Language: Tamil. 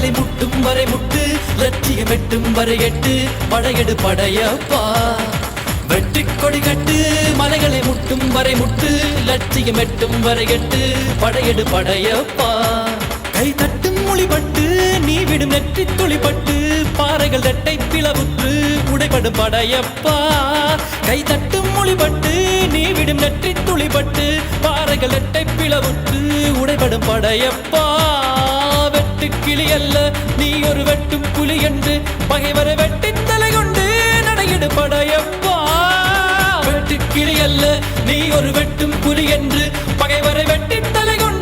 மலைகளை முட்டும் வரை முட்டு, லட்சியம் எட்டும் வரை எட்டு, படையெடு படையப்பா. வெற்றிக் கொடி கட்டு, மலைகளை முட்டும் வரை முட்டு, லட்சியம் எட்டும் வரை எட்டு, படையெடு படையப்பா. கை தட்டும் மொழிபட்டு நீ விடும் நெற்றி துளிப்பட்டு, பாறைகள் ரெட்டை பிளவுற்று உடைபடும் படையப்பா. கை தட்டும் மொழிபட்டு நீ விடும் நெற்றி துளிப்பட்டு, பாறைகள் ரெட்டை பிளவுற்று உடைபடும் படையப்பா. வெட்டு கிளி அல்ல நீ ஒரு வெட்டும் புலி என்று, பகைவரை வெட்டி தலை கொண்டு நடையிடு படையப்பா. வெட்டு கிளி அல்ல நீ ஒரு வெட்டும் புலி என்று, பகைவரை வெட்டி தலை கொண்டு